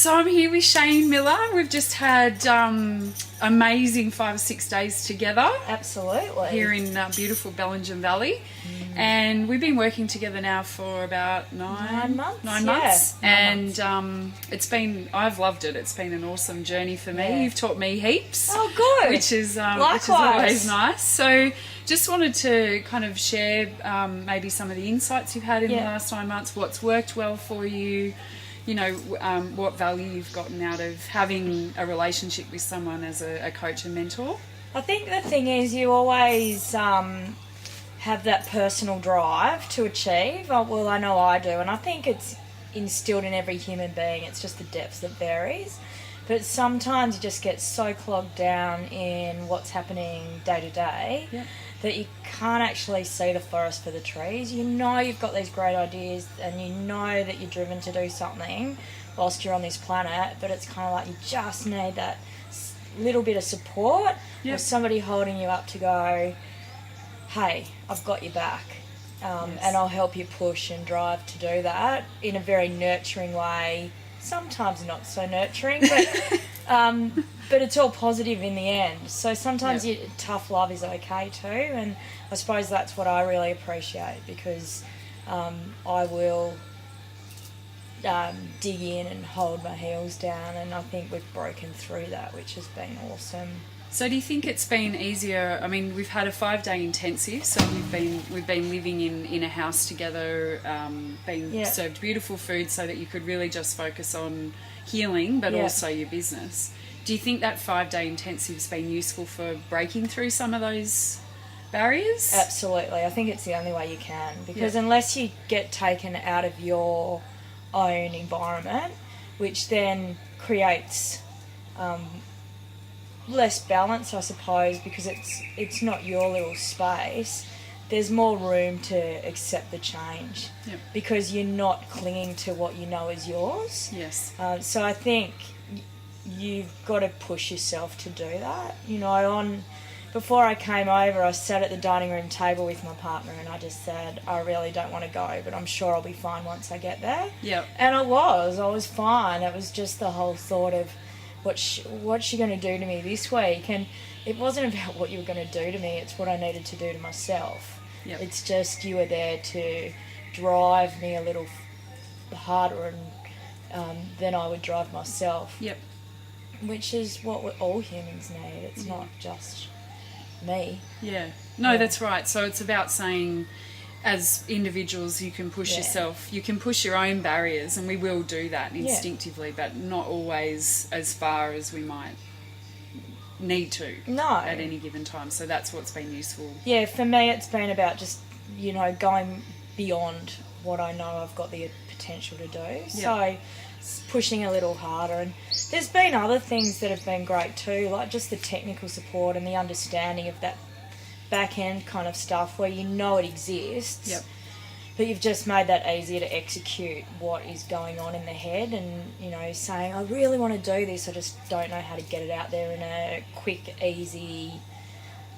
So I'm here with Shayne Miller. We've just had amazing 5 or 6 days together. Absolutely. Here in beautiful Bellingham Valley. And we've been working together now for about 9 months. 9 months. And I've loved it. It's been an awesome journey for me. Yeah. You've taught me heaps. Oh, good. Which is Likewise. always nice. So just wanted to kind of share maybe some of the insights you've had in the last 9 months, what's worked well for you, you know, what value you've gotten out of having a relationship with someone as a coach and mentor. I think the thing is you always have that personal drive to achieve. Well, I know I do, and I think it's instilled in every human being. It's just the depth that varies. But sometimes you just get so clogged down in what's happening day to day that you can't actually see the forest for the trees. You know you've got these great ideas and you know that you're driven to do something whilst you're on this planet, but it's kind of like you just need that little bit of support or somebody holding you up to go, hey, I've got your back. And I'll help you push and drive to do that in a very nurturing way. Sometimes not so nurturing, but it's all positive in the end. So sometimes tough love is okay too, and I suppose that's what I really appreciate, because I will dig in and hold my heels down, and I think we've broken through that, which has been awesome. So do you think it's been easier? I mean, we've had a 5-day intensive, so we've been living in a house together, being served beautiful food so that you could really just focus on healing, but also your business. Do you think that 5-day intensive's been useful for breaking through some of those barriers? Absolutely. I think it's the only way you can, because unless you get taken out of your own environment, which then creates less balance, I suppose, because it's not your little space. There's more room to accept the change because you're not clinging to what you know is yours. Yes. So I think you've got to push yourself to do that. You know, before I came over, I sat at the dining room table with my partner and I just said, I really don't want to go, but I'm sure I'll be fine once I get there. Yep. And I was fine. It was just the whole thought of, what's she going to do to me this week? And it wasn't about what you were going to do to me, it's what I needed to do to myself. Yep. It's just you were there to drive me a little harder than I would drive myself. Yep. Which is what all humans need. It's not just me. Yeah. No, that's right. So it's about saying, as individuals, you can push yourself, you can push your own barriers, and we will do that instinctively, but not always as far as we might need to at any given time. So that's what's been useful. Yeah, for me it's been about just, you know, going beyond what I know I've got the potential to do. Yep. So pushing a little harder. And there's been other things that have been great too, like just the technical support and the understanding of that back end kind of stuff where you know it exists, but you've just made that easier to execute what is going on in the head, and, you know, saying, I really want to do this, I just don't know how to get it out there in a quick, easy,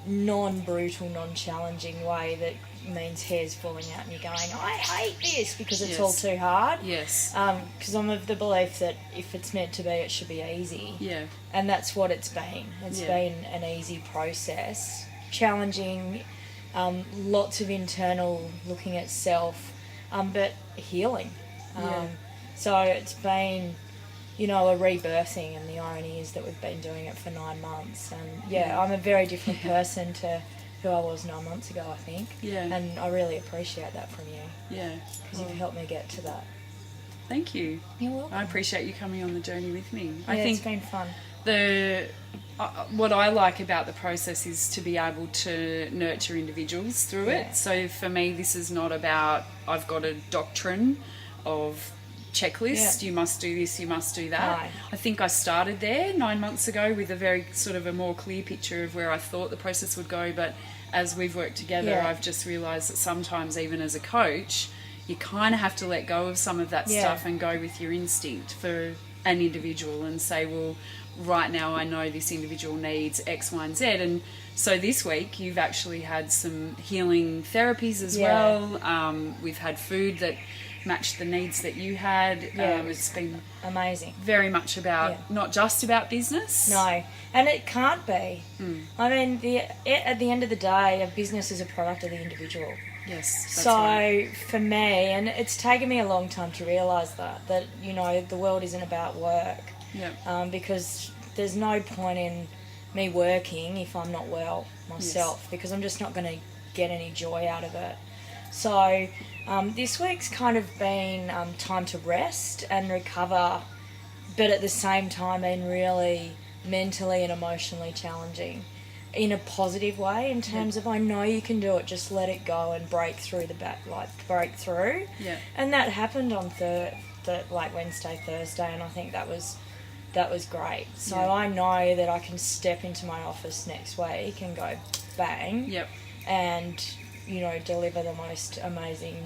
non-brutal, non-challenging way that means hairs falling out and you're going, I hate this, because it's all too hard. Yes. Because I'm of the belief that if it's meant to be, it should be easy. Yeah. And that's what it's been. It's been an easy process. Challenging, lots of internal looking at self, but healing. So it's been, you know, a rebirthing, and the irony is that we've been doing it for 9 months. And I'm a very different person to who I was 9 months ago, I think. Yeah. And I really appreciate that from you. Yeah. Because you've helped me get to that. Thank you. You're welcome. I appreciate you coming on the journey with me. Yeah, I think it's been fun. What I like about the process is to be able to nurture individuals through it. So for me, this is not about, I've got a doctrine of checklist, you must do this, you must do that. Right. I think I started there 9 months ago with a very sort of a more clear picture of where I thought the process would go, but as we've worked together, I've just realised that sometimes, even as a coach, you kind of have to let go of some of that stuff and go with your instinct for an individual and say, well, right now I know this individual needs X, Y, and Z. And so this week you've actually had some healing therapies as well. We've had food that matched the needs that you had. It's been amazing. Very much about not just about business. No, and it can't be. I mean, at the end of the day, a business is a product of the individual. Yes, that's so right. For me, and it's taken me a long time to realise that you know, the world isn't about work. Yeah. Because there's no point in me working if I'm not well myself, because I'm just not going to get any joy out of it. So this week's kind of been time to rest and recover, but at the same time been really mentally and emotionally challenging in a positive way, in terms of I know you can do it, just let it go and break through break through. Yeah. And that happened on Wednesday, Thursday, and I think that was great. So I know that I can step into my office next week and go bang. Yep. And, you know, deliver the most amazing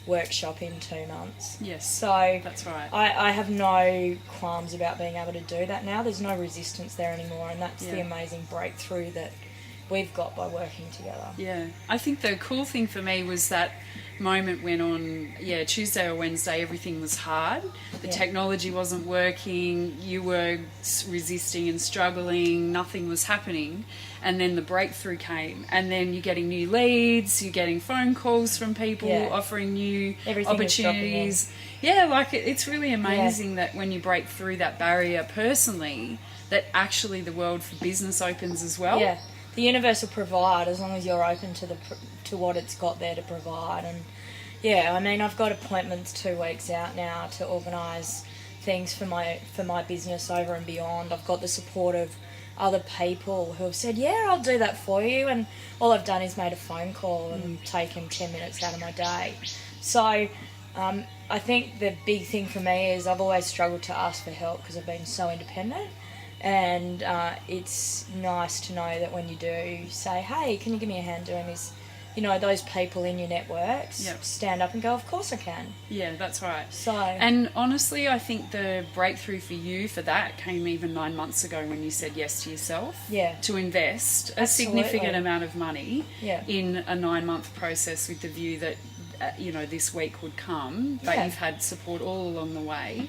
workshop in 2 months. Yes. So that's right. I have no qualms about being able to do that now. There's no resistance there anymore, and that's the amazing breakthrough that we've got by working together. Yeah. I think the cool thing for me was that moment when on Tuesday or Wednesday everything was hard, the technology wasn't working, you were resisting and struggling, nothing was happening, and then the breakthrough came, and then you're getting new leads, you're getting phone calls from people offering new opportunities. It's really amazing that when you break through that barrier personally, that actually the world for business opens as well. The universe will provide as long as you're open to what it's got there to provide. And I mean, I've got appointments 2 weeks out now to organise things for my business over and beyond. I've got the support of other people who have said, I'll do that for you, and all I've done is made a phone call and taken 10 minutes out of my day. So I think the big thing for me is I've always struggled to ask for help because I've been so independent. And it's nice to know that when you do say, hey, can you give me a hand doing this, you know, those people in your networks stand up and go, of course I can. Yeah, that's right. So, and honestly, I think the breakthrough for you for that came even 9 months ago when you said yes to yourself. To invest a significant amount of money in a 9-month process with the view that, you know, this week would come, but you've had support all along the way.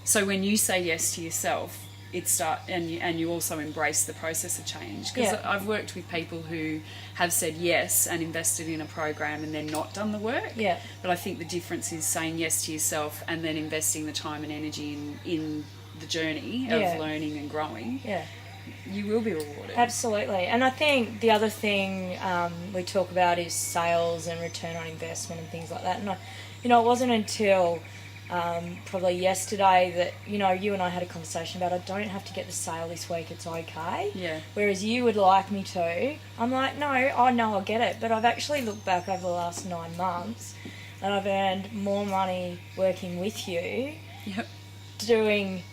So when you say yes to yourself, and you also embrace the process of change. Because I've worked with people who have said yes and invested in a program and then not done the work. But I think the difference is saying yes to yourself and then investing the time and energy in the journey of learning and growing. You will be rewarded. Absolutely. And I think the other thing we talk about is sales and return on investment and things like that. And it wasn't until probably yesterday that, you know, you and I had a conversation about I don't have to get the sale this week, it's okay. Whereas you would like me to. I'm like, no, I know I'll get it. But I've actually looked back over the last 9 months and I've earned more money working with you, doing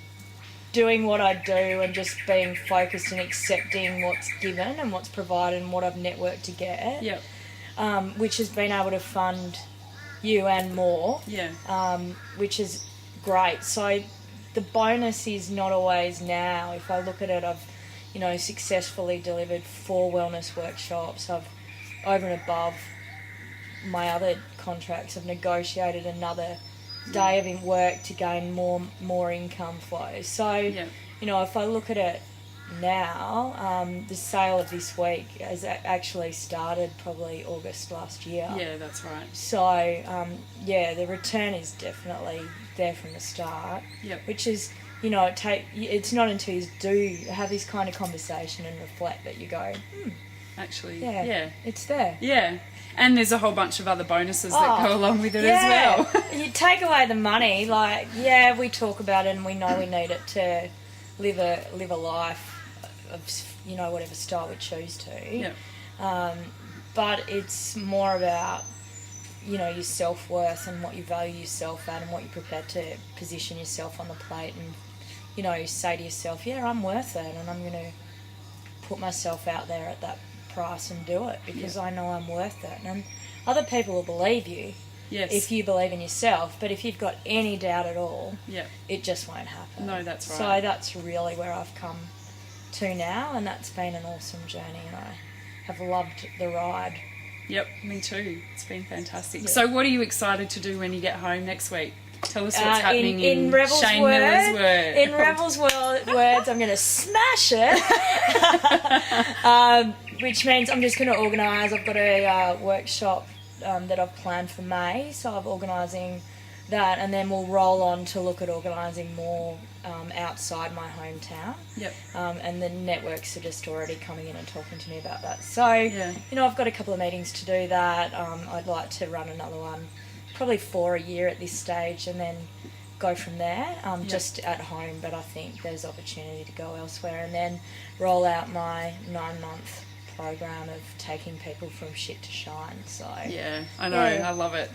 what I do and just being focused and accepting what's given and what's provided and what I've networked to get, which has been able to fund you and more, which is great. So the bonus is not always now. If I look at it, I've, you know, successfully delivered 4 wellness workshops. I've, over and above my other contracts, I've negotiated another day of work to gain more income flow. So, you know, if I look at it now, the sale of this week has actually started probably August last year. That's right. So, the return is definitely there from the start. Which is, you know, it's not until you do have this kind of conversation and reflect that you go, actually, it's there. And there's a whole bunch of other bonuses that go along with it as well. You take away the money, like, we talk about it and we know we need it to live a life of, you know, whatever style we choose to. But it's more about, you know, your self-worth and what you value yourself at and what you're prepared to position yourself on the plate and, you know, say to yourself, I'm worth it and I'm going to put myself out there at that price and do it because I know I'm worth it. And other people will believe you if you believe in yourself, but if you've got any doubt at all, it just won't happen. No, that's right. So that's really where I've come to now, and that's been an awesome journey, and I have loved the ride Yep, me too. It's been fantastic. Yeah. So what are you excited to do when you get home next week? Tell us what's happening in Rebel's Shayne Miller's world. In Rebel's words, I'm going to smash it. Which means I'm just going to organise. I've got a workshop that I've planned for May, so I'm organising that, and then we'll roll on to look at organising more outside my hometown. Yep. And the networks are just already coming in and talking to me about that. So, Yeah. you know, I've got a couple of meetings to do that. I'd like to run another one, probably 4 a year at this stage, and then go from there, just at home. But I think there's opportunity to go elsewhere, and then roll out my 9-month program of taking people from shit to shine. So yeah, I know. Yeah. I love it.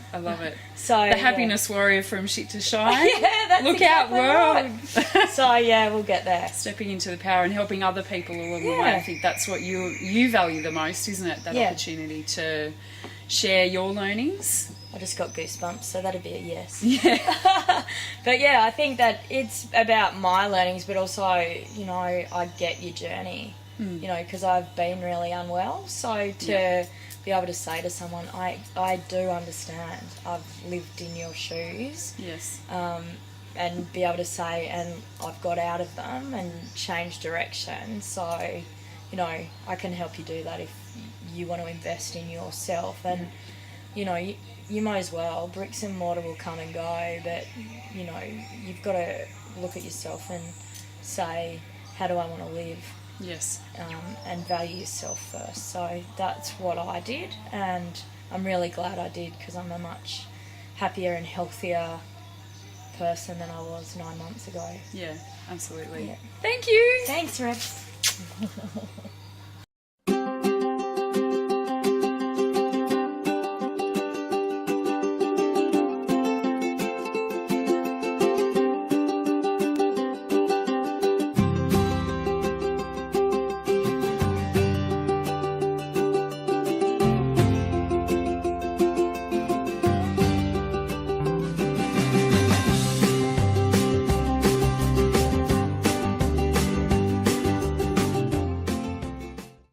So The happiness warrior from shit to shine. Yeah, that's Look out, exactly world. right. So yeah, we'll get there. Stepping into the power and helping other people along the way. Yeah. I think that's what you value the most, isn't it? That opportunity to share your learnings. I just got goosebumps, so that'd be a yes. Yeah. But yeah, I think that it's about my learnings, but also, you know, I get your journey, you know, because I've been really unwell. So to be able to say to someone, I do understand, I've lived in your shoes. Yes. And be able to say, and I've got out of them and changed direction. So, you know, I can help you do that if you want to invest in yourself. And, you know, you might as well. Bricks and mortar will come and go, but, you know, you've got to look at yourself and say, how do I want to live? Yes. And value yourself first. So that's what I did, and I'm really glad I did, because I'm a much happier and healthier person than I was 9 months ago. Yeah, absolutely. Yeah. Thank you. Thanks, Reb.